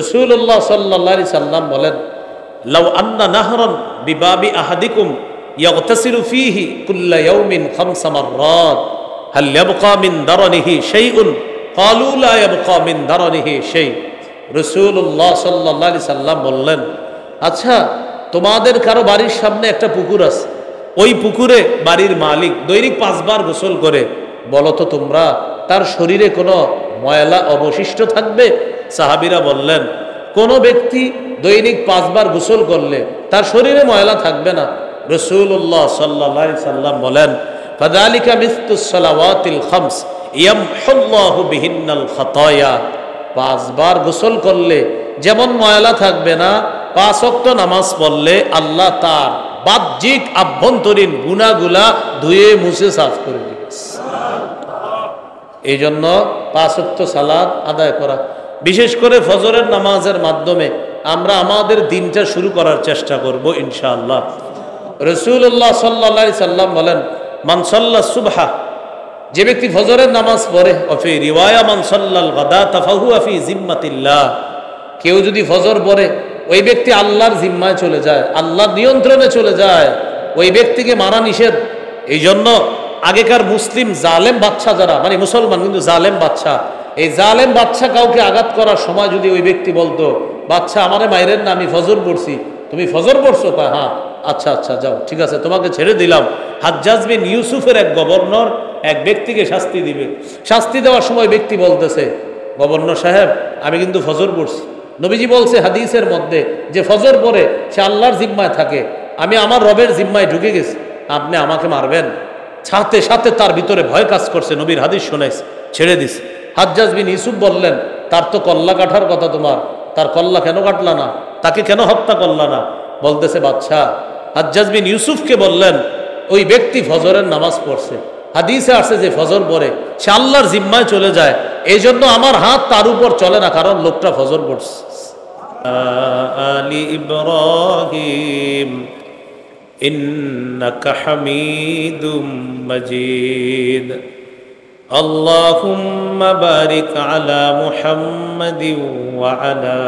রাসূলুল্লাহ সাল্লাল্লাহু আলাইহি সাল্লাম বলেন, লাউ আন্না নাহরান বিবাবি আহাদিকুম ইয়াগতাসিলু ফীহি কুল্লা ইয়াউমিন খামসা মাররাত হাল ইয়াবকা মিন দারনিহি শাইউন ক্বালু লা ইয়াবকা মিন দারনিহি শাই। রাসূলুল্লাহ সাল্লাল্লাহু আলাইহি সাল্লাম বললেন, আচ্ছা তোমাদের কারো বাড়ির সামনে একটা পুকুর আছে, ওই পুকুরে বাড়ির মালিক দৈনিক 5 বার গোসল করে, বলো তো তোমরা তার শরীরে কোনো ময়লা অবশিষ্ট থাকবে? সাহাবীরা বললেন, কোন ব্যক্তি দৈনিক 5 বার গোসল করলে তার শরীরে ময়লা থাকবে না। রাসূলুল্লাহ সাল্লাল্লাহু আলাইহি সাল্লাম বলেন, ফাযালিকা মিসলুস সালাওয়াতিল খামস ইয়ামহুল্লাহু বিহিন্নাল খাতায়া। 5 বার গোসল করলে যেমন ময়লা থাকবে না, 5 ওয়াক্ত নামাজ পড়লে আল্লাহ তার বাহ্যিক আভ্যন্তরীণ গুনাহগুলা ধুয়ে মুছে সাফ করে দিবে। এই জন্য 5 ওয়াক্ত সালাত আদায় করা, বিশেষ করে ফজরের নামাজের মাধ্যমে আমরা আমাদের দিনটা শুরু করার চেষ্টা করব ইনশাআল্লাহ। রাসূলুল্লাহ সাল্লাল্লাহু আলাইহি সাল্লাম বলেন, মান সাল্লা সুবহা, যে ব্যক্তি ফজরের নামাজ পড়ে, অফি রিওয়ায়া মান সাল্লাল গাদাতা ফাহুয়া ফি জিম্মাতিল্লাহ, কেউ যদি ফজর পড়ে ওই ব্যক্তি আল্লাহর জিম্মায় চলে যায়, আল্লাহর নিয়ন্ত্রণে চলে যায়, ওই ব্যক্তিকে মারা নিষেধ। এই জন্য আগেকার মুসলিম জালেম বাদশা যারা, মানে মুসলমান কিন্তু জালেম বাদশা, এই জালেম বাদশা কাউকে আঘাত করার সময় যদি ওই ব্যক্তি বলতো, বাদশা আমারে মাইরেন না, আমি ফজর পড়ছি। তুমি ফজর পড়ছো? হ্যাঁ, আচ্ছা আচ্ছা যাও, ঠিক আছে, তোমাকে ছেড়ে দিলাম। হাজ্জাজ বিন ইউসুফের এক গভর্নর এক ব্যক্তিকে শাস্তি দিবে, শাস্তি দেওয়ার সময় ব্যক্তি বলতেছে, গভর্নর সাহেব আমি কিন্তু ফজর পড়ছি। নবীজি বলছে হাদিসের মধ্যে যে ফজর পড়ে সে আল্লাহর জিম্মায় থাকে, আমি আমার রবের জিম্মায় ঢুকে গেছি, আপনি আমাকে মারবেন? সাথে সাথে তার ভিতরে ভয় কাজ করছে, নবীর হাদিস শোনাইছে, ছেড়ে দিছে। হাজ্জাজ বিন ইউসুফ বললেন, তার তো কল্লা কাটার কথা, তোমার তার কল্লা কেন কাটলা না, তাকে কেন হত্যা করলা না? বলতেছে বাদশাহ, হাজ্জাজ বিন ইউসুফকে বললেন, ওই ব্যক্তি ফজরের নামাজ পড়ছে, হাদিসে আসছে যে ফজর পড়ে সে আল্লাহর জিম্মায় চলে যায়, এই জন্য আমার হাত তার উপর চলে না, কারণ লোকটা ফজর পড়ছে। আলি ইব্রাহিম ইন্নাকা হামিদুম মাজিদ আল্লাহুম্মা বারিক আলা মুহাম্মাদিন ওয়া আলা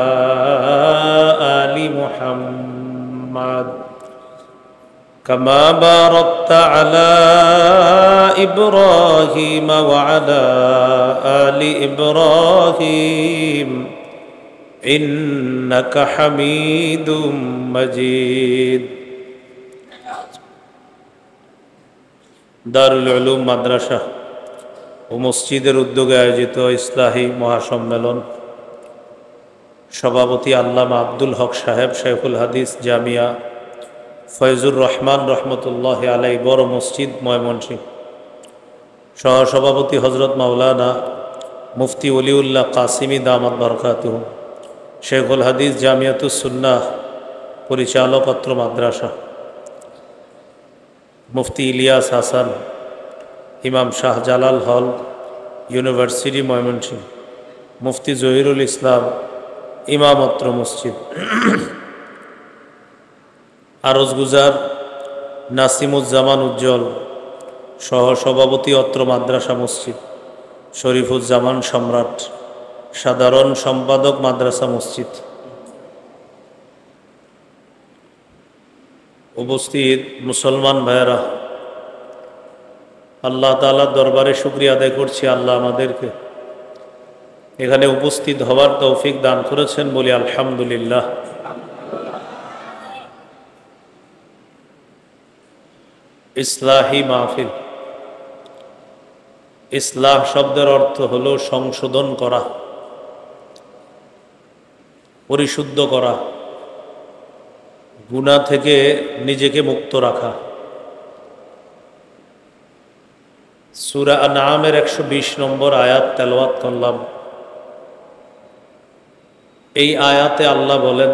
আলি মুহাম্মাদ কামা বারাকতা আলা ইব্রাহিম ওয়া আলা আলি ইব্রাহিম ইন্নাকা হামিদুম মাজিদ। দারুল উলুম মাদ্রাসা ও মসজিদের উদ্যোগে আয়োজিত ইসলাহি মহাসম্মেলন, সভাপতি আল্লামা আব্দুল হক সাহেব, শেখুল হাদিস জামিয়া ফয়জুর রহমান রহমতুল্লাহ আলাই, বড় মসজিদ ময়মনসিংহ, সহসভাপতি হজরত মাওলানা মুফতি ওলিউল্লাহ কাসিমি দামাত বরকাতুহু, শেখুল হাদিস জামিয়াতুস সুন্নাহ, পরিচালক অত্র মাদ্রাসা, মুফতি ইলিয়াস হাসান, ইমাম শাহজালাল হল, ইউনিভার্সিটি ময়মনসিংহ, মুফতি জহিরুল ইসলাম, ইমাম অত্র মসজিদ, আরজগুজার নাসিমুজ্জামান উজ্জ্বল, সহসভাপতি অত্র মাদ্রাসা মসজিদ, শরীফুজ্জামান সম্রাট, সাধারণ সম্পাদক মাদ্রাসা মসজিদ, উপস্থিত মুসলমান ভাইয়েরা, আল্লাহ তাআলার দরবারে শুকরিয়া আদায় করছি, আল্লাহ আমাদেরকে এখানে উপস্থিত হওয়ার তৌফিক দান করেছেন, বলি আলহামদুলিল্লাহ। ইসলাহি মাহফিল, ইসলাহ শব্দের অর্থ হলো সংশোধন করা, পরিশুদ্ধ করা, গুনাহ থেকে নিজেকে মুক্ত রাখা। সূরা আনআমের 120 নম্বর আয়াত তেলাওয়াত করলাম। এই আয়াতে আল্লাহ বলেন,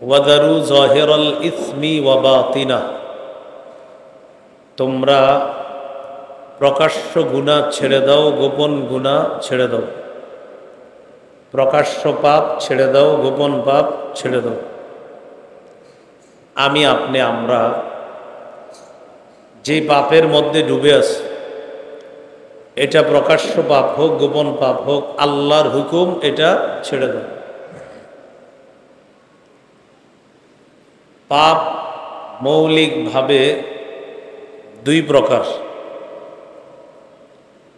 ওয়াদারু যাহিরাল ইসমি ওয়া বাতিনা, তোমরা প্রকাশ্য গুনাহ ছেড়ে দাও, গোপন গুনাহ ছেড়ে দাও। প্রকাশ্য পাপ ছেড়ে দাও, গোপন পাপ ছেড়ে দাও। আমি আপনি আমরা যে পাপের মধ্যে ডুবে আছি, এটা প্রকাশ্য পাপ হোক গোপন পাপ হোক, আল্লাহর হুকুম, এটা ছেড়ে দাও। পাপ মৌলিকভাবে দুই প্রকার।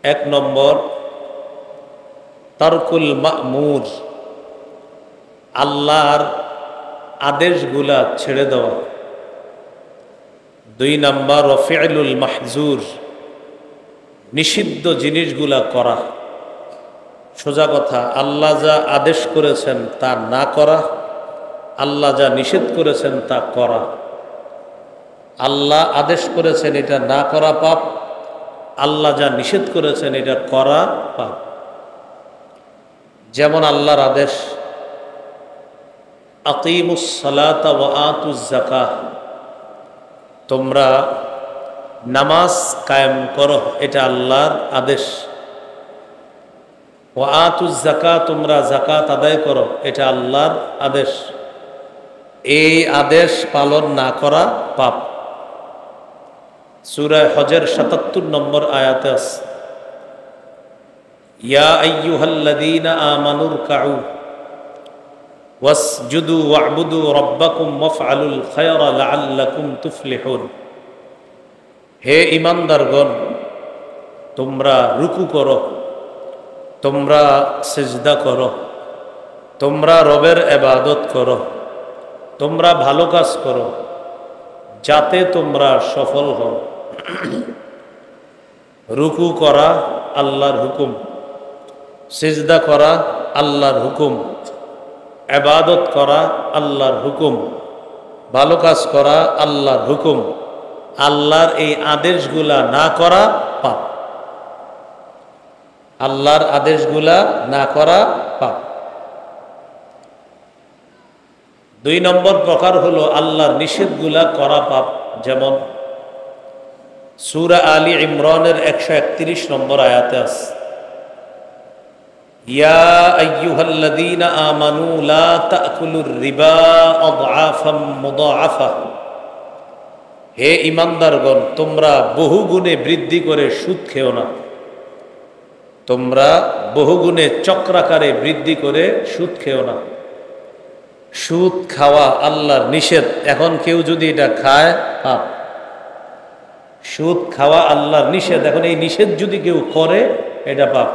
এক নম্বর তারকুল মা'মুর, আল্লাহর আদেশগুলা ছেড়ে দেওয়া। দুই নম্বর ফি'লুল মাহজুর, নিষিদ্ধ জিনিসগুলা করা। সোজা কথা, আল্লাহ যা আদেশ করেছেন তা না করা, আল্লাহ যা নিষেধ করেছেন তা করা। আল্লাহ আদেশ করেছেন এটা না করা পাপ, আল্লাহ যা নিষেধ করেছেন এটা করা পাপ। যেমন আল্লাহর আদেশ আকিমুস সালাতা ওয়া আতুজ যাকাহ, তোমরা নামাজ কায়েম করো, এটা আল্লাহর আদেশ। ওয়া আতুজ যাকাত, তোমরা যাকাত আদায় করো, এটা আল্লাহর আদেশ। এই আদেশ পালন না করা পাপ। সূরা হজের ৭৭ নম্বর আয়াতে আছে, ইয়া আইয়ুহাল্লাযীনা আমানুর কাউ ওয়াসজুদু ওয়া'বুদু রাব্বাকুম ওয়াফআলুল খায়রা লাআল্লাকুম তুফলিহুন। হে ঈমানদারগণ, তোমরা রুকু করো, তোমরা সিজদা করো, তোমরা রবের ইবাদত করো, তোমরা ভালো কাজ করো, যাতে তোমরা সফল হও। রুকু করা আল্লাহর হুকুম, সিজদা করা আল্লাহর হুকুম, ইবাদত করা আল্লাহর হুকুম, ভালো কাজ করা আল্লাহর হুকুম। আল্লাহর এই আদেশগুলা না করা পাপ। আল্লাহর আদেশগুলা না করা পাপ। দুই নম্বর প্রকার হলো আল্লাহর নিষেধগুলা করা পাপ। যেমন সূরা আলী ইমরানের ১৩১ নম্বর আয়াতে আছে, ইয়া আইয়ুহাল্লাযীনা আমানু লা তা'কুলুর রিবা আযআফাম মুদাআফা। হে ঈমানদারগণ, তোমরা বহুগুণে বৃদ্ধি করে সুদ খেও না। তোমরা বহুগুণে চক্রাকারে বৃদ্ধি করে সুদ খেও না। সুদ খাওয়া আল্লাহর নিষেধ। এখন কেউ যদি এটা খায় পাপ। সুদ খাওয়া আল্লাহর নিষেধ, এখন এই নিষেধ যদি কেউ করে এটা পাপ।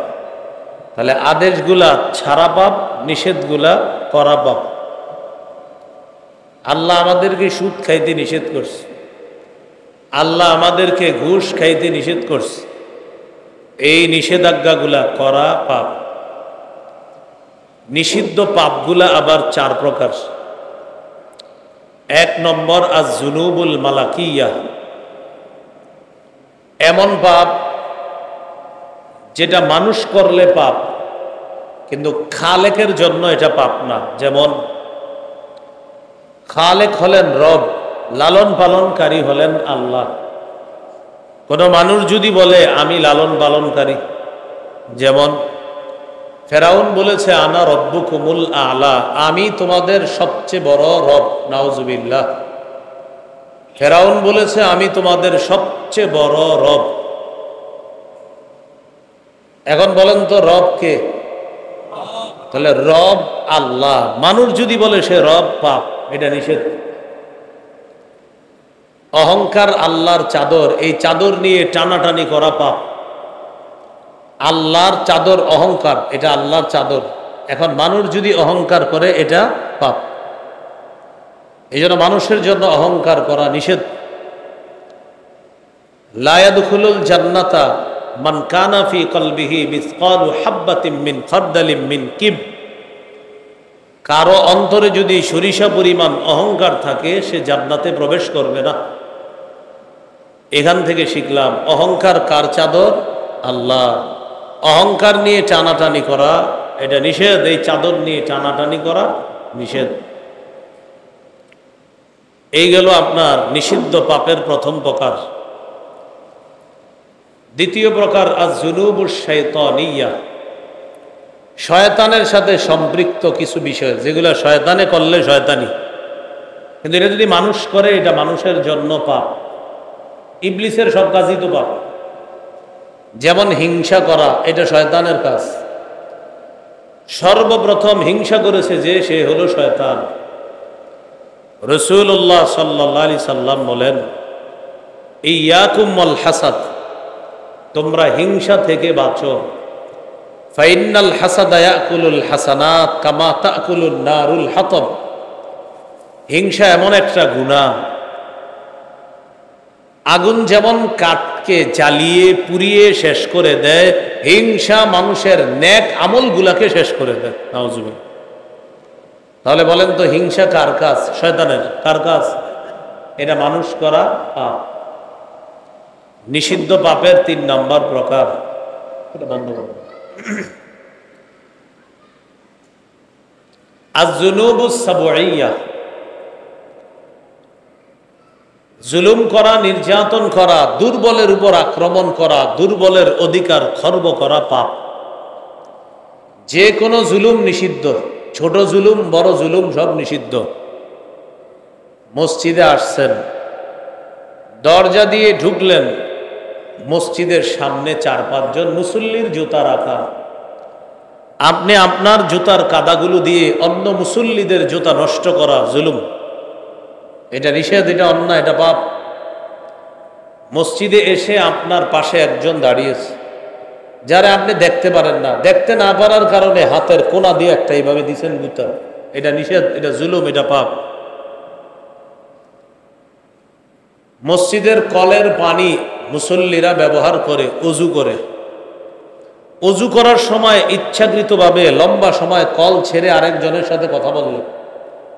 তাহলে আদেশগুলা ছাড়া পাপ, নিষেধগুলা করা পাপ। আল্লাহ আমাদেরকে সুদ খাইতে নিষেধ করছে, আল্লাহ আমাদেরকে ঘুষ খাইতে নিষেধ করছে। এই নিষেধাজ্ঞাগুলা করা পাপ। নিষিদ্ধ পাপগুলা আবার চার প্রকার। এক নম্বর আয-যুনুবুল মালাকিয়া, এমন পাপ যেটা মানুষ করলে পাপ, কিন্তু খালেকের জন্য এটা পাপ না। যেমন খালেক হলেন রব, লালন পালনকারী হলেন আল্লাহ। কোন মানুষ যদি বলে আমি লালন পালনকারী, যেমন ফেরাউন বলেছে আনা রব্বুকুমুল আ'লা, আমি তোমাদের সবচেয়ে বড় রব। নাউজুবিল্লাহ। ফেরাউন বলেছে আমি তোমাদের সবচেয়ে বড় রব। এখন বলেন তো রব কে? তাহলে রব আল্লাহ। মানুষ যদি বলে সে রব, পাপ, এটা নিষেধ। অহংকার আল্লাহর চাদর, এই চাদর নিয়ে টানাটানি করা পাপ। আল্লাহর চাদর অহংকার, এটা আল্লাহর চাদর। এখন মানুষ যদি অহংকার করে এটা পাপ। এই জন্য মানুষের জন্য অহংকার করা নিষেধ। লা ইয়াদখুলুল জান্নাতা মান কানা ফি কলবিহি মিসকালু হাববাতিন মিন খারদালিন মিন কিব। কারো অন্তরে যদি সরিষা পরিমাণ অহংকার থাকে সে জান্নাতে প্রবেশ করবে না। এখান থেকে শিখলাম অহংকার কার চাদর? আল্লাহ। অহংকার নিয়ে টানাটানি করা এটা নিষেধ। এই চাদর নিয়ে টানাটানি করা নিষেধ। এই গেল আপনার নিষিদ্ধ পাপের প্রথম প্রকার। দ্বিতীয় প্রকার আয-যুনুবুশ শাইতানিয়া, শয়তানের সাথে সম্পৃক্ত কিছু বিষয় যেগুলো শয়তানে করলে শয়তানি, কিন্তু এটা যদি মানুষ করে এটা মানুষের জন্য পাপ। ইবলিসের সব কাজই তো পাপ। যেমন হিংসা করা, এটা শয়তানের কাজ। সর্বপ্রথম হিংসা করেছে যে, সে হলো শয়তান। রাসূলুল্লাহ সাল্লাল্লাহু আলাইহি সাল্লাম বলেন, ইয়াকুমুল হাসাদ, তোমরা হিংসা থেকে বাঁচো। ফাইন্নাল হাসাদা ইয়াকুলুল হাসানাত কামা তাকুলুন নারুল হাতব। হিংসা এমন একটা গুনাহ, আগুন যেমন কাঠকে জ্বালিয়ে পুড়িয়ে শেষ করে দেয়, হিংসা মানুষের নেক আমলগুলাকে শেষ করে দেয়। নাউজুবিল্লাহ। তাহলে বলেন তো, হিংসা কার কাজ? শয়তানের। কার কাজ? এটা মানুষ করা পাপ। নিষিদ্ধ পাপের 3 নম্বর প্রকার। এটা বন্ধ করো। আয-যুনুবুস সাব'ইয়্যাহ, জুলুম করা, নির্যাতন করা, দুর্বলের উপর আক্রমণ করা, দুর্বলের অধিকার খর্ব করা পাপ। যে কোনো জুলুম নিষিদ্ধ, ছোট জুলুম বড় জুলুম সব নিষিদ্ধ। মসজিদে আসছেন, দরজা দিয়ে ঢুকলেন, মসজিদের সামনে 4-5 জন মুসল্লির জুতা রাখা, আপনি আপনার জুতার কাদাগুলো দিয়ে অন্য মুসল্লিদের জুতা নষ্ট করা জুলুম। এটা নিষেধ, এটা অন্যায়, এটা পাপ। মসজিদে এসে আপনার পাশে একজন দাঁড়িয়েছে, যারা আপনি দেখতে পারেন না, দেখতে না পারার কারণে হাতের কোনা দিয়ে একটা এইভাবে দিচ্ছেন জুতা, এটা নিষেধ, এটা জুলুম, এটা পাপ। মসজিদের কলের পানি মুসল্লিরা ব্যবহার করে অজু করে, অজু করার সময় ইচ্ছাকৃতভাবে লম্বা সময় কল ছেড়ে আরেকজনের সাথে কথা বললেন।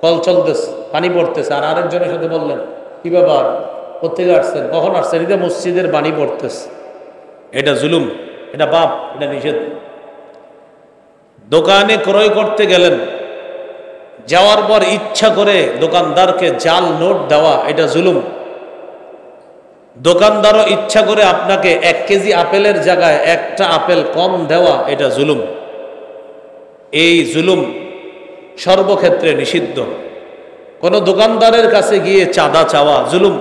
কল চলতেছে, পানি পড়তেছে, আর আরেকজনের সাথে বললেন, কি ব্যাপার, কোথেকে আসছেন, কখন আসছেন? এটা মসজিদের পানি পড়তেছে, এটা জুলুম, এটা পাপ, এটা নিষেধ। দোকানে ক্রয় করতে গেলেন, যাওয়ার পর ইচ্ছা করে দোকানদারকে জাল নোট দেওয়া, এটা জুলুম। দোকানদারও ইচ্ছা করে আপনাকে 1 কেজি আপেলের জায়গায় একটা আপেল কম দেওয়া, এটা জুলুম। এই জুলুম সর্বক্ষেত্রে নিষিদ্ধ। কোন দোকানদারের কাছে গিয়ে চাঁদা চাওয়া জুলুম।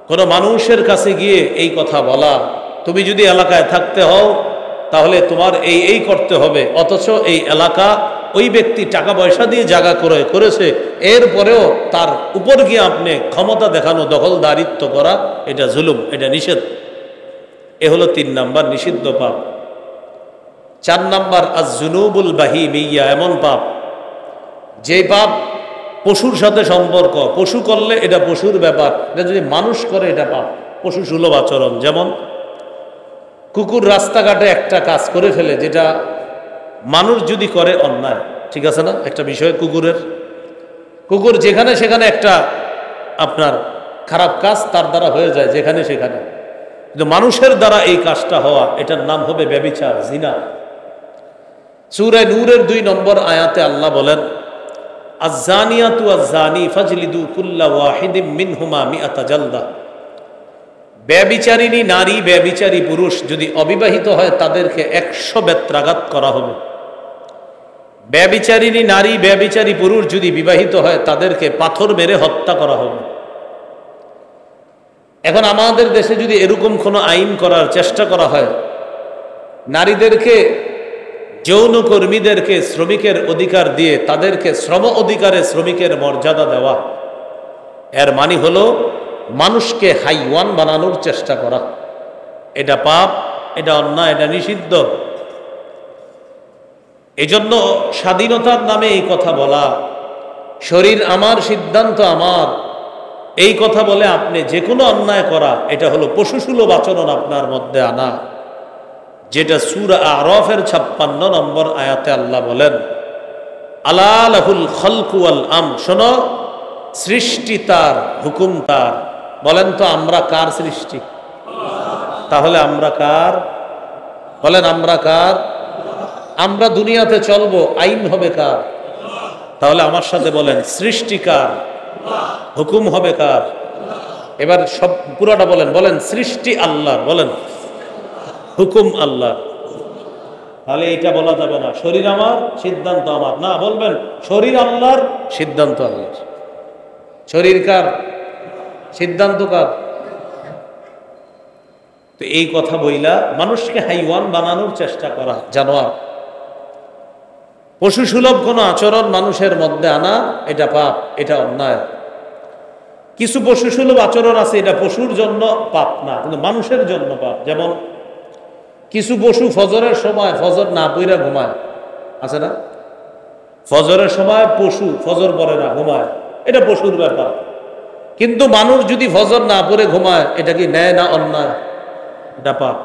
কোন মানুষের কাছে গিয়ে এই কথা বলা, তুমি যদি এলাকায় থাকতে হও তাহলে তোমার এই করতে হবে, অথচ এই এলাকা ওই ব্যক্তি টাকা পয়সা দিয়ে জায়গা করেছে, এরপরেও তার উপর গিয়ে আপনি ক্ষমতা দেখানো, দখলদারিত্ব করা, এটা জুলুম, এটা নিষেধ। এ হলো 3 নাম্বার নিষিদ্ধ পাপ। 4 নাম্বার আয-যুনুবুল বাহিমিয়্যা, এমন পাপ যে পাপ পশুর সাথে সম্পর্ক, পশু করলে এটা পশুর ব্যাপার, এটা যদি মানুষ করে এটা পাপ, পশু সুলভ আচরণ। যেমন কুকুর রাস্তাঘাটে একটা কাজ করে ফেলে, যেটা মানুষ যদি করে অন্যায়, ঠিক আছে না? একটা বিষয় কুকুর যেখানে সেখানে একটা আপনার খারাপ কাজ তার দ্বারা হয়ে যায়, যেখানে সেখানে। কিন্তু মানুষের দ্বারা এই কাজটা হওয়া, এটার নাম হবে ব্যভিচার, জিনা। সূরা নূরের 2 নম্বর আয়াতে আল্লাহ বলেন, আয-যানিয়াতু ওয়াজ-যানি ফাজলিদু কুল্লা ওয়াহিদিম মিনহুমা মিআতা জালদা। ব্যভিচারিণী নারী, ব্যভিচারী পুরুষ যদি অবিবাহিত হয় তাদেরকে 100 বেত্রাঘাত করা হবে। ব্যভিচারিণী নারী, ব্যভিচারী পুরুষ যদি বিবাহিত হয় তাদেরকে পাথর মেরে হত্যা করা হবে। এখন আমাদের দেশে যদি এরকম কোনো আইন করার চেষ্টা করা হয়, নারীদেরকে, যৌনকর্মীদেরকে শ্রমিকের অধিকার দিয়ে তাদেরকে শ্রম অধিকারে শ্রমিকের মর্যাদা দেওয়া, এর মানে হলো মানুষকে হাইওয়ান বানানোর চেষ্টা করা। এটা পাপ, এটা অন্যায়, এটা নিষিদ্ধ। এজন্য স্বাধীনতার নামে এই কথা বলা, শরীর আমার, সিদ্ধান্ত আমার, এই কথা বলে আপনি যে কোনো অন্যায় করা, এটা হলো পশুসুলভ আচরণ আপনার মধ্যে আনা, যেটা সূরা আরাফের 56 নম্বর আয়াতে আল্লাহ বলেন, আলা লাহুল খালকু ওয়াল আমর। শোনো, সৃষ্টি তার, হুকুম তার। বলেন তো, আমরা কার সৃষ্টি? তাহলে আমরা কার? বলেন, আমরা কার? আমরা দুনিয়াতে চলবো, আইন হবে কার? তাহলে আমার সাথে বলেন, সৃষ্টি কার, হুকুম হবে কার? এবার সব পুরাটা বলেন, বলেন সৃষ্টি আল্লাহর, বলেন হুকুম আল্লাহ। তাহলে এটা বলা যাবে না শরীর আমার, সিদ্ধান্ত আমার, না, বলবেন শরীর আল্লাহর, সিদ্ধান্ত আল্লাহর। শরীর কার? সিদ্ধান্ত কার? তো এই কথা বইলা মানুষকে হাইওয়ান বানানোর চেষ্টা করা, জানোয়ার, পশু সুলভ কোনো আচরণ মানুষের মধ্যে আনা, এটা পাপ, এটা অন্যায়। কিছু পশু সুলভ আচরণ আছে, এটা পশুর জন্য পাপ না, কিন্তু মানুষের জন্য পাপ। যেমন কিছু পশু ফজরের সময় ফজর না পইরা ঘুমায়, আছে না? ফজরের সময় পশু ফজর পড়ে না, ঘুমায়, এটা পশুর ব্যাপার। কিন্তু মানুষ যদি ফজর না পড়ে ঘুমায়, এটা কি ন্যায় না অন্যায়? এটা পাপ।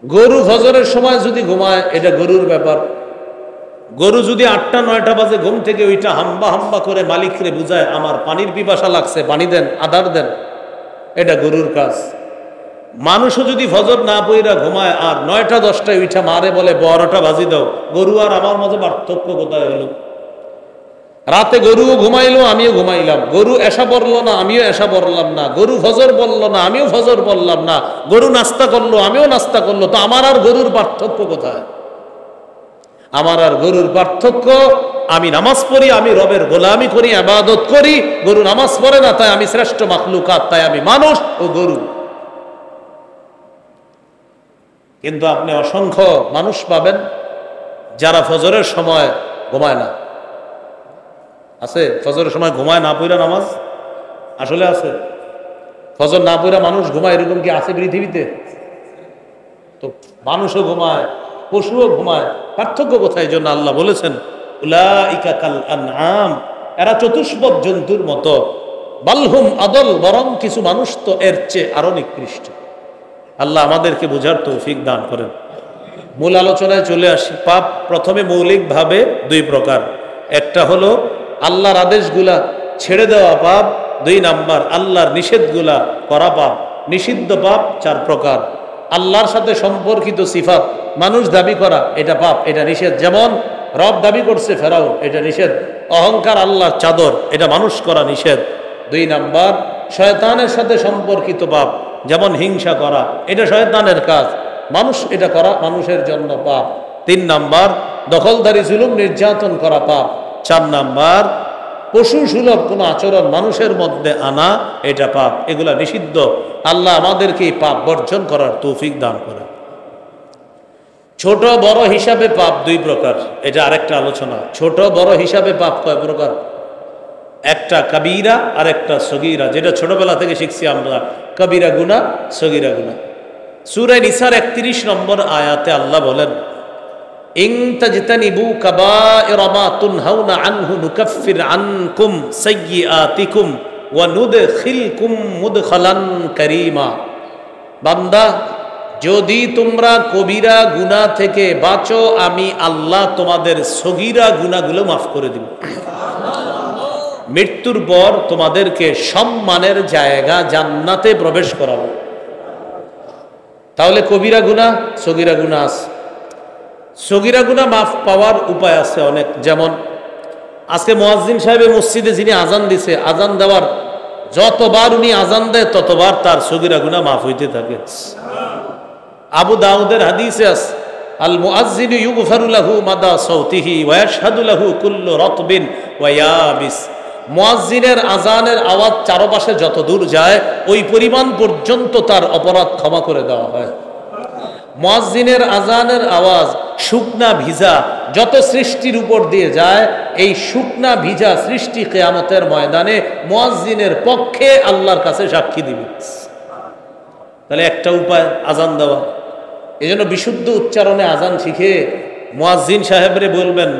গরু ফজরের সময় যদি ঘুমায়, এটা গরুর ব্যাপার। গরু যদি 8টা 9টা বাজে ঘুম থেকে ওইটা হাম্বা হাম্বা করে মালিকরে বুঝায়, আমার পানির পিপাসা লাগছে, পানি দেন, আদার দেন, এটা গরুর কাজ। মানুষও যদি ফজর না পইরা ঘুমায় আর 9টা 10টায় উঠা মারে বলে 12টা বাজি দাও, গরু আর আমার মাঝে পার্থক্য কোথায় হলো? রাতে গরুও ঘুমাইলো, আমিও ঘুমাইলাম। গরু এশা পড়লো না, আমিও এশা পড়লাম না। গরু ফজর বললো না, আমিও ফজর বললাম না। গরু নাস্তা করলো, আমিও নাস্তা করলো। তো আমার আর গরুর পার্থক্য কোথায়? আমার আর গরুর পার্থক্য, আমি নামাজ পড়ি, আমি রবের গোলামি করি, ইবাদত করি। গরু নামাজ পড়ে না, তাই আমি শ্রেষ্ঠ মাখলুকাত, তাই আমি মানুষ ও গরু। কিন্তু আপনি অসংখ্য মানুষ পাবেন যারা ফজরের সময় ঘুমায় না। আছে ফজরের সময় ঘুমায় না পড়া নামাজ? আসলে আছে। ফজর না পড়া মানুষ ঘুমায়, এরকম কি আছে পৃথিবীতে? তো মানুষও ঘুমায়, পশুও ঘুমায়, পার্থক্য কোথায়? জন্য আল্লাহ বলেছেন উলাইকা কাল আনআম, এরা চতুষ্পদ জন্তুর মতো। বালহুম আদল, বরং কিছু মানুষ তো এর চেয়ে আরো নিকৃষ্ট। আল্লাহ আমাদেরকে বোঝার তৌফিক দান করেন। মূল আলোচনায় চলে আসি। পাপ প্রথমে মৌলিকভাবে 2 প্রকার। একটা হলো আল্লাহর আদেশগুলা ছেড়ে দেওয়া পাপ, 2 নাম্বার আল্লাহর নিষেধগুলা করা পাপ। নিষিদ্ধ পাপ 4 প্রকার। আল্লাহর সাথে সম্পর্কিত সিফাত মানুষ দাবি করা, এটা পাপ, এটা নিষেধ। যেমন রব দাবি করছে ফেরাউন, এটা নিষেধ। অহংকার আল্লাহর চাদর, এটা মানুষ করা নিষেধ। 2 নাম্বার শয়তানের সাথে সম্পর্কিত পাপ, যেমন হিংসা করা, এটা শয়তানের কাজ, মানুষ এটা করা মানুষের জন্য পাপ। 3 নাম্বার দখলদারি, জুলুম, নির্যাতন করা পাপ। 4 নাম্বার পশু সুলভ কোনো আচরণ মানুষের মধ্যে আনা, এটা পাপ, এগুলা নিষিদ্ধ। আল্লাহ আমাদেরকে এই পাপ বর্জন করার তৌফিক দান করেন। ছোট বড় হিসাবে পাপ 2 প্রকার, এটা আরেকটা আলোচনা। ছোট বড় হিসাবে পাপ কয় প্রকার? একটা কাবীরা আর একটা সগীরা, যেটা ছোটবেলা থেকে শিখছি আমরা, কবিরা গুনাহ, সগীরা গুনাহ। সূরা নিসার 31 নম্বর আয়াতে আল্লাহ বলেন ইন তাজতানিবু কাবাইরা মা তুনহাউনা আনহু নুকাফির আনকুম সাইয়্যাতিকুম ওয়া নুদখিলকুম মুদখালান কারীমা। বান্দা, যদি তোমরা কবিরা গুনাহ থেকে বাঁচো, আমি আল্লাহ তোমাদের সগীরা গুনাহগুলো মাফ করে দিব। মৃত্যুর পর তোমাদেরকে সম্মানের জায়গা জান্নাতে প্রবেশ করাবো। তাহলে কবিরা গুনাহ, সগীরা গুনাহ আছে। সগীরা গুনাহ মাফ পাওয়ার উপায় আছে অনেক। যেমন আজকে মুয়াজ্জিন সাহেব মসজিদে যিনি আজান দিছে, আজান দেওয়ার যতবার উনি আজান দেয় ততবার তার সগীরা গুনাহ মাফ হইতে থাকে। আবু দাউদের হাদিসে আছে আল মুআজ্জিনু ইউগফারু লাহু মাদা সাউতিহি ওয়া ইয়াশহাদু লাহু কুল্লু রাতবিন ওয়া ইয়াবিস। মুয়াজ্জিনের আজানের আওয়াজ চারপাশে যত দূর যায়, ওই পরিমাণ পর্যন্ত তার অপরাধ ক্ষমা করে দেওয়া হয়। মুয়াজ্জিনের আজানের আওয়াজ শুকনা ভিজা যত সৃষ্টির উপর দিয়ে যায়, এই শুকনা ভিজা সৃষ্টি কিয়ামতের ময়দানে মুয়াজ্জিনের পক্ষে আল্লাহর কাছে সাক্ষী দিবে। তাহলে একটা উপায় আজান দেওয়া। এজন্য বিশুদ্ধ উচ্চারণে আজান শিখে মুয়াজ্জিন সাহেবরে বলবেন,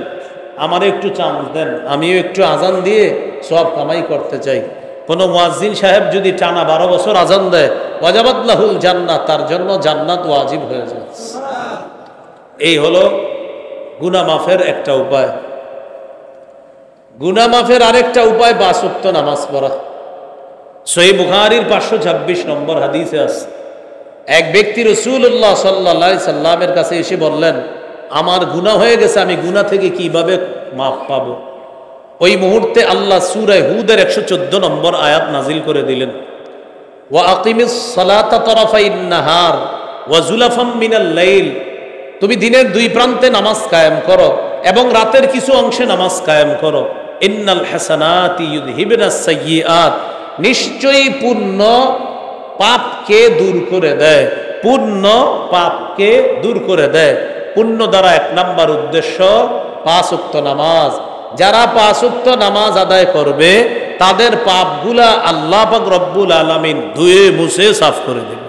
আমার একটু চান্স দেন, আমিও একটু আজান দিয়ে সব কামাই করতে চাই। কোনো মুয়াজ্জিন সাহেব যদি টানা 12 বছর আজান দেয়, ওয়াজাবাত লাহুল জান্নাত, তার জন্য জান্নাত ওয়াজিব হয়ে যায়। এই হলো গুনাহ মাফের একটা উপায়। গুনাহ মাফের আরেকটা উপায় 5 ওয়াক্ত নামাজ পড়া। সহিহ বুখারীর 526 নম্বর হাদিসে আছে, এক ব্যক্তি রাসূলুল্লাহ সাল্লাল্লাহু আলাইহি সাল্লামের কাছে এসে বললেন, আমার গুনাহ হয়ে গেছে, আমি গুনাহ থেকে কিভাবে মাফ পাবো? ওই মুহূর্তে আল্লাহ সূরা হুদের 114 নম্বর আয়াত নাজিল করে দিলেন, ওয়া আকিমিস সালাতা তারাফাইন নাহার ওয়া যুলাফাম মিনাল লাইল। তুমি দিনের 2 প্রান্তে নামাজ কায়েম করো এবং রাতের কিছু অংশে নামাজ কায়েম করো। ইন্নাল হাসানাতি ইউযহিবনাস সাইয়্যাত, নিশ্চয়ই পুণ্য পাপকে দূর করে দেয়, পুণ্য পাপকে দূর করে দেয়। পুণ্য দ্বারা 1 নাম্বার উদ্দেশ্য 5 ওয়াক্ত নামাজ। যারা 5 ওয়াক্ত নামাজ আদায় করবে তাদের পাপগুলা আল্লাহ পাক রব্বুল আলামিন ধুয়ে মুছে সাফ করে দেবে।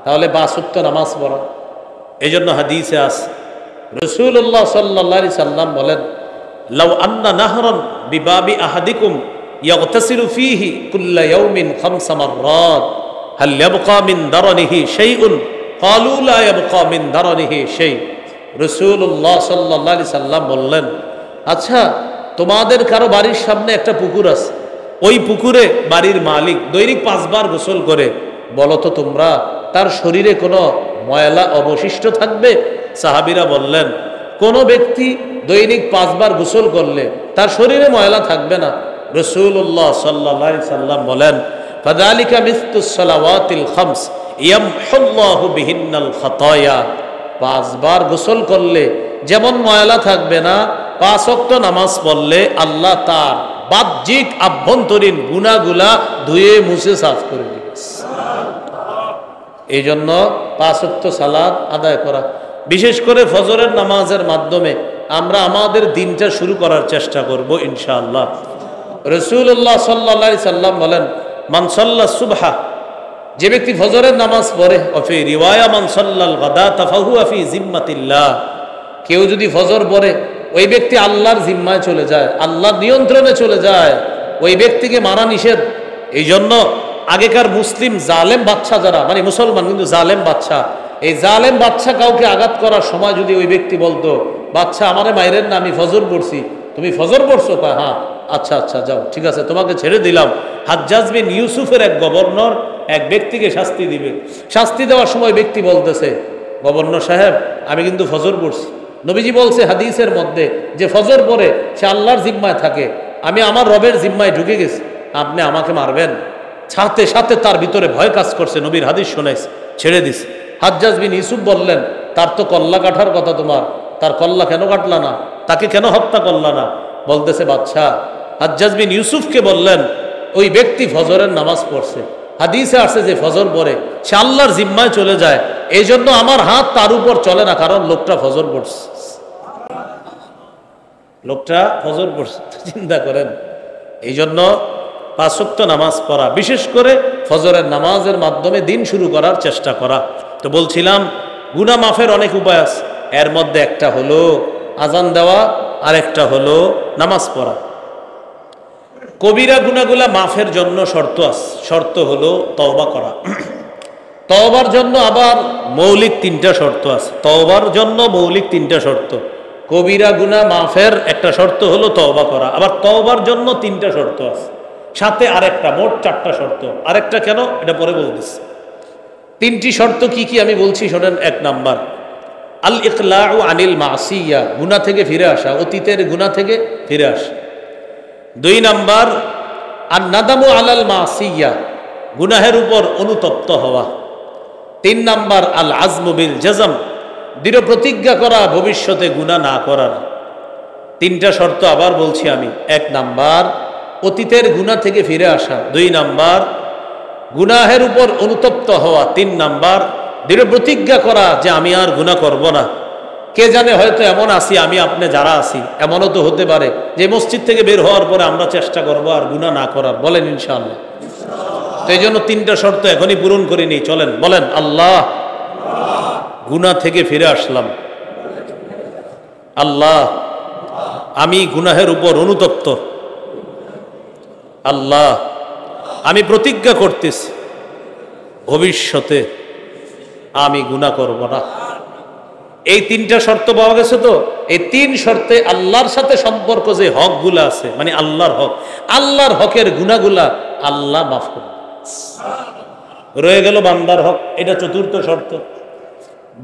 তাহলে 5 ওয়াক্ত নামাজ পড়া। এই জন্য হাদিসে আছে রাসূলুল্লাহ সাল্লাল্লাহু আলাইহি সাল্লাম বলেন, লাউ আন্না নাহরান বিবাবি আহাদিকুম ইয়াগতাসিলু ফীহি কুল্লা ইয়াউমিন 5 মাররাত হাল ইয়াবকা মিন দারনিহি শাইউন ক্বালু লা ইয়াবকা মিন দারনিহি শাই। রাসূলুল্লাহ সাল্লাল্লাহু আলাইহি সাল্লাম বললেন, আচ্ছা তোমাদের কারো বাড়ির সামনে একটা পুকুর আছে, ওই পুকুরে বাড়ির মালিক দৈনিক 5 বার গোসল করে, বলো তো তোমরা তার শরীরে কোনো ময়লা অবশিষ্ট থাকবে? সাহাবীরা বললেন, কোনো ব্যক্তি দৈনিক 5 বার গোসল করলে তার শরীরে ময়লা থাকবে না। রাসূলুল্লাহ সাল্লাল্লাহু আলাইহি সাল্লাম বলেন, ফাযালিকা মিসলুস সালাওয়াতিল খামস ইয়ামহুল্লাহু বিহিন্নাল খাতায়া। 5 বার গোসল করলে যেমন ময়লা থাকবে না, 5 ওয়াক্ত নামাজ পড়লে আল্লাহ তার বাহ্যিক আভ্যন্তরীণ গুনাহগুলা ধুয়ে মুছে সাফ করে দিবে। এই জন্য 5 ওয়াক্ত সালাত আদায় করা, বিশেষ করে ফজরের নামাজের মাধ্যমে আমরা আমাদের দিনটা শুরু করার চেষ্টা করব ইনশাআল্লাহ। রাসূলুল্লাহ সাল্লাল্লাহু আলাইহি সাল্লাম বলেন, মান সাল্লা সুবহা, যে ব্যক্তি ফজরের নামাজ পড়ে, অফি রিওয়ায়া মান সাল্লাল গাদাতা ফাহুয়া ফি জিম্মাতিল্লাহ, কেউ যদি ফজর পড়ে ওই ব্যক্তি আল্লাহর জিম্মায় চলে যায়, আল্লাহর নিয়ন্ত্রণে চলে যায়, ওই ব্যক্তিকে মারা নিষেধ। এই জন্য আগেকার মুসলিম জালেম বাদশা যারা, মানে মুসলমান কিন্তু জালেম বাদশা, এই জালেম বাদশা কাউকে আঘাত করার সময় যদি ওই ব্যক্তি বলতো, বাদশা আমারে মাইরেন না, আমি ফজর পড়ছি। তুমি ফজর পড়ছো? হ্যাঁ, আচ্ছা আচ্ছা যাও, ঠিক আছে, তোমাকে ছেড়ে দিলাম। হাজ্জাজ বিন ইউসুফের এক গভর্নর এক ব্যক্তিকে শাস্তি দিবে। শাস্তি দেওয়ার সময় ব্যক্তি বলতেছে, গভর্নর সাহেব আমি কিন্তু ফজর পড়ছি। নবীজি বলছে হাদিসের মধ্যে যে ফজর পড়ে সে আল্লাহর জিম্মায় থাকে, আমি আমার রবের জিম্মায় ঢুকে গেছি, আপনি আমাকে মারবেন? সাথে সাথে তার ভিতরে ভয় কাজ করছে, নবীর হাদিস শোনাইছে, ছেড়ে দিছে। হাজ্জাজ বিন ইউসুফ বললেন, তার তো কল্লা কাটার কথা, তোমার তার কল্লা কেন কাটলা না? তাকে কেন হত্যা করলা না? বলতেছে বাদশাহ হাজ্জাজ বিন ইউসুফকে বললেন, ওই ব্যক্তি ফজরের নামাজ পড়ছে, হাদিসে আসছে যে ফজর পড়ে সে আল্লাহর জিম্মায় চলে যায়, এই জন্য আমার হাত তার উপর চলে না, কারণ লোকটা ফজর পড়ছে। লোকটা ফজর পড়ছে, চিন্তা করেন। এই জন্য 5 ওয়াক্ত নামাজ পড়া, বিশেষ করে ফজরের নামাজের মাধ্যমে দিন শুরু করার চেষ্টা করা। তো বলছিলাম গুনাহ মাফের অনেক উপায় আছে, এর মধ্যে একটা হলো আজান দেওয়া, আর একটা হলো নামাজ পড়া। কবিরা গুনাহগুলা মাফের জন্য শর্ত আছে, শর্ত হলো তওবা করা। তওবার জন্য আবার মৌলিক 3টা শর্ত আছে, তওবার জন্য মৌলিক 3টা শর্ত। কবিরা গুনাহ মাফের একটা শর্ত হলো তওবা করা, আবার তওবার জন্য 3টা শর্ত আছে, সাথে আরেকটা, মোট 4টা শর্ত। আরেকটা কেন এটা পরে বলতেছি। 3টি শর্ত কি কি আমি বলছি শোনেন। 1 নাম্বার আল ইকলাউ আনিল মাসিয়া, গুনাহ থেকে ফিরে আসা, অতীতের গুনাহ থেকে ফিরে আসা। 2 নাম্বার আন নাদামু আলাল মাসিয়া, গুনাহের উপর অনুতপ্ত হওয়া। 3 নাম্বার আল আজমু বিল জাজম, দৃঢ় প্রতিজ্ঞা করা ভবিষ্যতে গুনাহ না করার। 3টা শর্ত আবার বলছি আমি। 1 নাম্বার অতীতের গুনাহ থেকে ফিরে আসা, 2 নাম্বার গুনাহের উপর অনুতপ্ত হওয়া, 3 নাম্বার দৃঢ় প্রতিজ্ঞা করা যে আমি আর গুনাহ করব না। কে জানে হয়তো এমন আছি, আমি আপনি যারা আছি, এমনও তো হতে পারে যে মসজিদ থেকে বের হওয়ার পরে আমরা চেষ্টা করব আর গুনাহ না করার। বলেন ইনশাআল্লাহ। তো এই জন্য 3টা শর্ত এখনই পূরণ করিনি, চলেন বলেন আল্লাহ গুনাহ থেকে ফিরে আসলাম, আল্লাহ আমি গুনাহের উপর অনুতপ্ত, আল্লাহ আমি প্রতিজ্ঞা করতেছি ভবিষ্যতে আমি গুনাহ করব না। এই 3টা শর্ত পাওয়া গেছে। তো এই 3 শর্তে আল্লাহর সাথে সম্পর্ক যে হকগুলা আছে, মানে আল্লাহর হক, আল্লাহর হকের গুনাহগুলা আল্লাহ মাফ করবে। রয়ে গেল বান্দার হক, এটা 4র্থ শর্ত।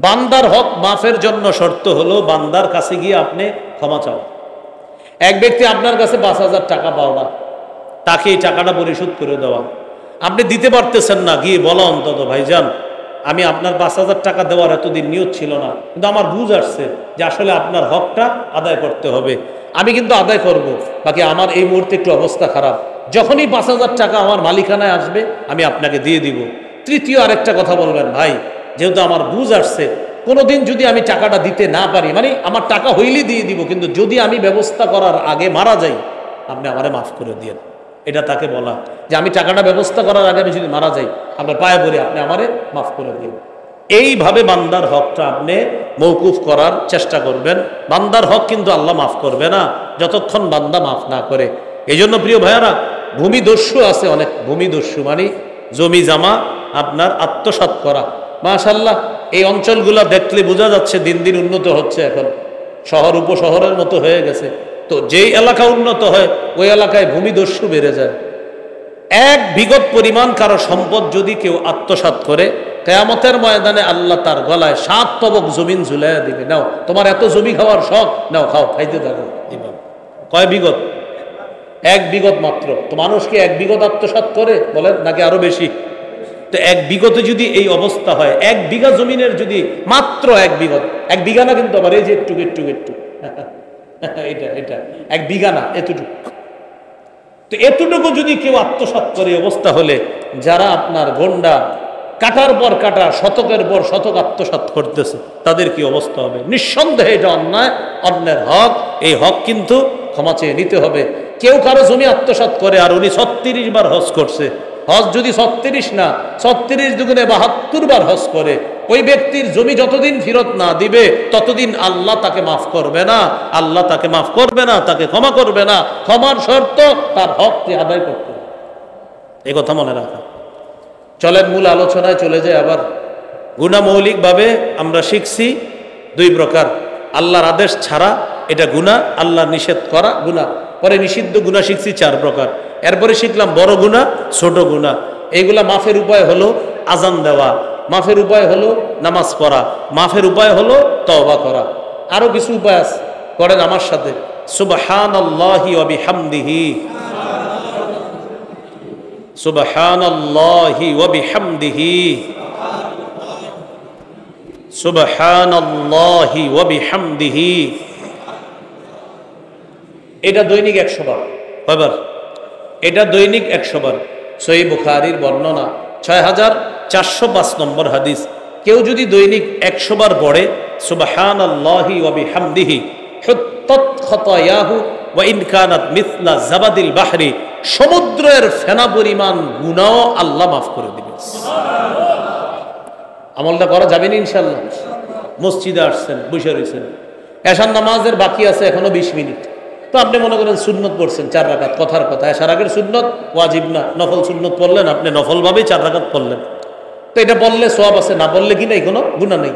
বান্দার হক মাফের জন্য শর্ত হলো বান্দার কাছে গিয়ে আপনি ক্ষমা চাওয়া। এক ব্যক্তি আপনার কাছে 5,000 টাকা পাওয়া, তাকে এই টাকাটা পরিশোধ করে দেওয়া। আপনি দিতে পারতেছেন না, গিয়ে বলা অন্তত ভাইজান আমি আপনার 5,000 টাকা দেওয়ার এতদিন নিয়ত ছিল না, কিন্তু আমার বুঝ আসছে যে আসলে আপনার হকটা আদায় করতে হবে, আমি কিন্তু আদায় করব, বাকি আমার এই মুহূর্তে একটু অবস্থা খারাপ, যখনই 5,000 টাকা আমার মালিকানায় আসবে আমি আপনাকে দিয়ে দিব। তৃতীয় আরেকটা কথা বলবেন, ভাই যেহেতু আমার বুঝ আসছে, কোনোদিন যদি আমি টাকাটা দিতে না পারি, মানে আমার টাকা হইলেই দিয়ে দিব, কিন্তু যদি আমি ব্যবস্থা করার আগে মারা যাই আপনি আমারে মাফ করে দিয়েন। এটা তাকে বলা যে আমি টাকাটা ব্যবস্থা করার আগে আমি যদি মারা যাই আপনার পায়ে পড়ে আপনি আমারে মাফ করে দিন। এইভাবে বান্দার হকটা আপনি মওকুফ করার চেষ্টা করবেন। বান্দার হক কিন্তু আল্লাহ মাফ করবে না যতক্ষণ বান্দা মাফ না করে। এই জন্য প্রিয় ভাইয়ারা, ভূমিদস্যু আছে অনেক, ভূমিদস্যু মানে জমি জামা আপনার আত্মসাৎ করা। মাশাআল্লাহ, এই অঞ্চলগুলো দেখলে বোঝা যাচ্ছে দিন দিন উন্নত হচ্ছে, এখন শহর উপশহরের মতো হয়ে গেছে। তো যেই এলাকা উন্নত হয় ওই এলাকায় ভূমিদস্যু বেড়ে যায়। এক বিগত পরিমাণ কারো সম্পদ যদি কেউ আত্মসাৎ করে, কিয়ামতের ময়দানে আল্লাহ তার গলায় 7 তবক জমিন ঝুলাইয়া দিবে, নাও তোমার এত জমি খাওয়ার শখ, নাও খাও, খাইতে থাকো। কয় বিগত? 1 বিগত মাত্র। তো মানুষ কি 1 বিগত আত্মসাৎ করে বলেন, নাকি আরো বেশি? তো 1 বিগতে যদি এই অবস্থা হয়, 1 বিঘা জমিনের যদি মাত্র 1 বিগত, 1 বিঘা না কিন্তু আবার এই যে একটু এটা 1 বিঘা না, এতটুকু। তো এতটুকু যদি কেউ আত্মসাৎ করে অবস্থা হলে, যারা আপনার গন্ডা কাটার পর কাটা শতকের পর শতক আত্মসাৎ করতেছে তাদের কি অবস্থা হবে? নিঃসন্দেহে এটা অন্যায়, অন্যের হক। এই হক কিন্তু ক্ষমা চেয়ে নিতে হবে। কেউ কারো জমি আত্মসাৎ করে আর উনি 36 বার হজ করছে, হজ যদি 36 না 36 দুগুণে 72 বার হজ করে, ওই ব্যক্তির জমি যতদিন ফেরত না দিবে ততদিন আল্লাহ তাকে মাফ করবে না। আল্লাহ তাকে মাফ করবে না, তাকে ক্ষমা করবে না। ক্ষমার শর্ত তার হকটি আদায় করতে হবে। এই কথা মনে রাখা। চলেন মূল আলোচনায় চলে যায়। আবার গুনাহ মৌলিকভাবে আমরা শিখছি 2 প্রকার। আল্লাহর আদেশ ছাড়া এটা গুনাহ, আল্লাহ নিষেধ করা গুনাহ। পরে নিষিদ্ধ গুনাহ শিখছি 4 প্রকার। এরপরে শিখলাম বড় গুনাহ, ছোট গুনাহ। এইগুলা মাফের উপায় হলো আজান দেওয়া, মাফের উপায় হলো নামাজ পড়া, মাফের উপায় হলো তওবা করা। আরো কিছু উপায় আছে, করেন আমার সাথে। সুবহানাল্লাহি ওয়া বিহামদিহি, সুবহানাল্লাহি ওয়া বিহামদিহি, সুবহানাল্লাহি ওয়া বিহামদিহি। এটা দৈনিক 100 বার। কয়বার? এটা দৈনিক 100 বার। সহিহ বুখারীর বর্ণনা 6405 নম্বর হাদিস। কেউ যদি দৈনিক 100 বার পড়ে সুবহানাল্লাহি ওয়া বিহামদিহি হুত্তাত খাতায়াহু ওয়া ইন কানাত মিথলা জাবাদিল বাহরি, সমুদ্রের ফেনা পরিমাণ গুনাহ আল্লাহ মাফ করে দিবেন। আমলটা করা যাবে না ইনশাআল্লাহ। মসজিদে আসছেন, বসে রয়েছেন, এশার নামাজের বাকি আছে এখনো 20 মিনিট। তো আপনি মনে করেন সুন্নত পড়ছেন 4 রাকাত, কথার কথা এশার আগের সুন্নত, ওয়াজিব না, নফল সুন্নত পড়লেন, আপনি নফল ভাবেই 4 রাকাত পড়লেন। তো এটা বললে সওয়াব আছে, না বললে কি নাই, কোনো গুনাহ নেই।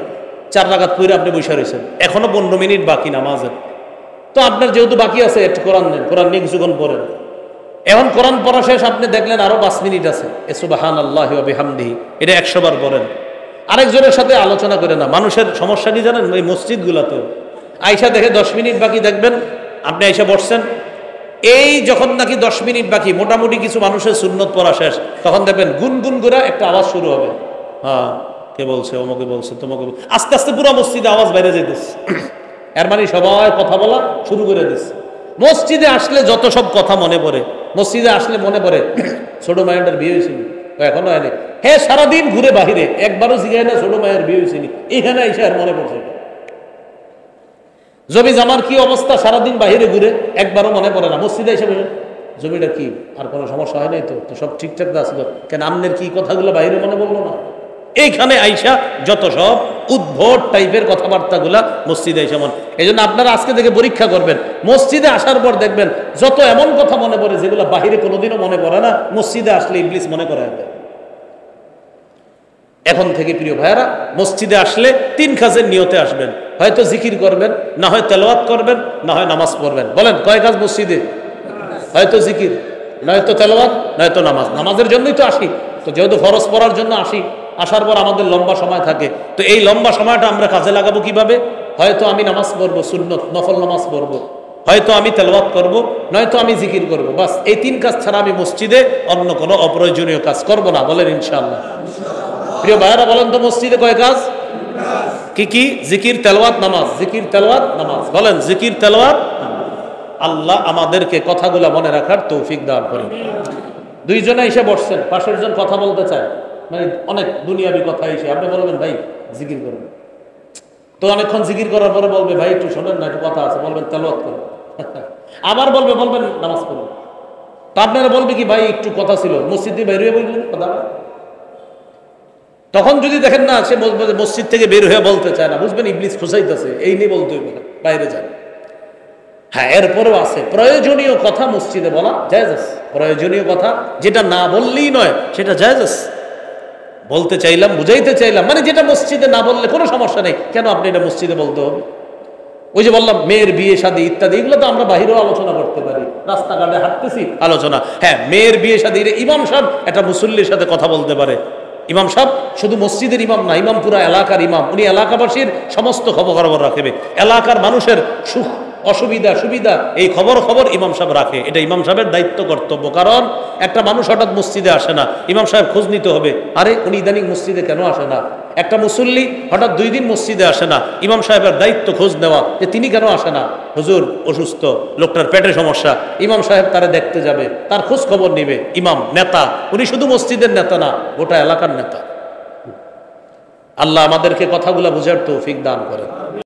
4 রাকাত পড়ে আপনি বসে রয়েছেন, এখনো 15 মিনিট বাকি নামাজের। তো আপনার যেহেতু বাকি আছে একটু কোরআন নেন, কোরআন নিয়ে কিছুক্ষণ পড়েন। এখন কোরআন পড়া শেষ, আপনি দেখলেন আরো 5 মিনিট আছে, সুবহানাল্লাহি ওয়া বিহামদিহি এটা 100 বার পড়েন। আরেকজনের সাথে আলোচনা করে না। মানুষের সমস্যা কি জানেন? ওই মসজিদগুলোতে আইসা দেখে 10 মিনিট বাকি, দেখবেন আপনি আইসা বসছেন, এই যখন নাকি 10 মিনিট বাকি, মোটামুটি কিছু মানুষের সুন্নত পড়া শেষ, তখন দেখবেন গুনগুন করে একটা আওয়াজ শুরু হবে। হ্যাঁ, কে বলছে, অমুকে বলছে, তোমাকে আস্তে আস্তে পুরো মসজিদে আওয়াজ বাইরে যাইতেছে। এর মানে সবাই কথা বলা শুরু করে দিচ্ছে। মসজিদে আসলে যত সব কথা মনে পড়ে, মসজিদে আসলে মনে পড়ে ছোট মায়ের বিয়ে হয়েছিল, এখনো হয়নি। হ্যাঁ, সারাদিন ঘুরে বাহিরে, একবারও জিগায় না ছোট মায়ের বিয়ে হয়েছিল, এখানে এসে আর মনে পড়ছে। জমি জামার কি অবস্থা, সারাদিন বাহিরে ঘুরে, একবারও মনে পড়ে না। মসজিদে এসে বলে জমিটা কি, আর কোনো সমস্যা হয় নাই তো, তো সব ঠিকঠাক আসলো, কেন আমনের কি কথাগুলো বাইরে মনে বললো না? এইখানে আইসা যত সব উদ্ভট টাইপের কথাবার্তাগুলা মসজিদে আইসা মনে। এই জন্য আপনারা আজকে থেকে পরীক্ষা করবেন, মসজিদে আসার পর দেখবেন যত এমন কথা মনে পড়ে যেগুলো বাহিরে কোনোদিনও মনে পড়ে না, মসজিদে আসলে ইবলিস মনে করায় দেয়। এখন থেকে প্রিয় ভাইয়ারা, মসজিদে আসলে 3 কাজের নিয়তে আসবেন। হয়তো জিকির করবেন, না হয় তেলাওয়াত করবেন, না হয় নামাজ পড়বেন। বলেন কয় কাজ মসজিদে? হয়তো জিকির, নয়তো তেলাওয়াত, নয়তো নামাজ। নামাজের জন্যই তো আসি। তো যেহেতু ফরজ পড়ার জন্য আসি, আসার পর আমাদের লম্বা সময় থাকে। তো এই লম্বা সময়টা আমরা কাজে লাগাবো কিভাবে? হয়তো আমি নামাজ পড়বো, সুন্নত নফল নামাজ পড়বো, হয়তো আমি তেলাওয়াত করব, নয়তো আমি জিকির করব। বাস এই 3 কাজ ছাড়া আমি মসজিদে অন্য কোনো অপ্রয়োজনীয় কাজ করব না। বলেন ইনশাআল্লাহ। প্রিয় ভাইয়েরা, বলেন তো মসজিদে কয় কাজ? কি কি? জিকির, তেলাওয়াত, নামাজ। জিকির, তেলাওয়াত, নামাজ। বলেন জিকির, তেলাওয়াত। আল্লাহ আমাদেরকে কথাগুলো মনে রাখার তৌফিক দান করেন। দুইজনে এসে বসছেন, পাশের জন কথা বলতে চায়, মানে অনেক দুনিয়াবি কথা এসে আপনি বলবেন ভাই জিকির করুন, তো অনেকক্ষণ জিকির করার পরে বলবে ভাই একটু শোনেন না, একটু কথা আছে, বলবেন তেলাওয়াত করুন। আবার বলবেন নামাজ পড়ুন। তো আপনারা বলবে কি ভাই একটু কথা ছিল, মসজিদে বাইরে বললেন কথা। তখন যদি দেখেন না সে মসজিদ থেকে বের হয়ে বলতে চায় না, বুঝবেন ইবলিস খুঁজাইতেছে, এই নিয়ে বলতে হইবে না, বাইরে যান। হ্যাঁ, এরপরেও আছে প্রয়োজনীয় কথা মসজিদে বলা জায়েজ আছে। প্রয়োজনীয় কথা যেটা না বললেই নয় সেটা জায়েজ আছে। বলতে চাইলাম, বুঝাইতে চাইলাম, মানে যেটা মসজিদে না বললে কোনো সমস্যা নেই, কেন আপনি এটা মসজিদে বলতে হবে? ওই যে বললাম মেয়ের বিয়ে শাদী ইত্যাদি, এগুলো তো আমরা বাহিরেও আলোচনা করতে পারি, রাস্তাঘাটে হাঁটতেছি আলোচনা। হ্যাঁ, মেয়ের বিয়ে শাদী ইমাম সাহেব একটা মুসল্লির সাথে কথা বলতে পারে। ইমাম সাহেব শুধু মসজিদের ইমাম না, ইমাম পুরা এলাকার ইমাম। উনি এলাকাবাসীর সমস্ত খবর রাখবে, এলাকার মানুষের সুখ অসুবিধা সুবিধা এই খবর ইমাম সাহেব রাখে। এটা ইমাম সাহেবের দায়িত্ব কর্তব্য। কারণ একটা মানুষ হঠাৎ মসজিদে আসে না, ইমাম সাহেব খোঁজ নিতে হবে, আরে উনি ইদানিং মসজিদে কেন আসে না। একটা মুসল্লি হঠাৎ 2 দিন মসজিদে আসে না, ইমাম সাহেবের দায়িত্ব খোঁজ নেওয়া যে তিনি কেন আসে না। হুজুর অসুস্থ, লোকটার পেটে সমস্যা, ইমাম সাহেব তারা দেখতে যাবে, তার খোঁজ খবর নিবে। ইমাম নেতা, উনি শুধু মসজিদের নেতা না, গোটা এলাকার নেতা। আল্লাহ আমাদেরকে কথাগুলো বুঝার তৌফিক দান করেন।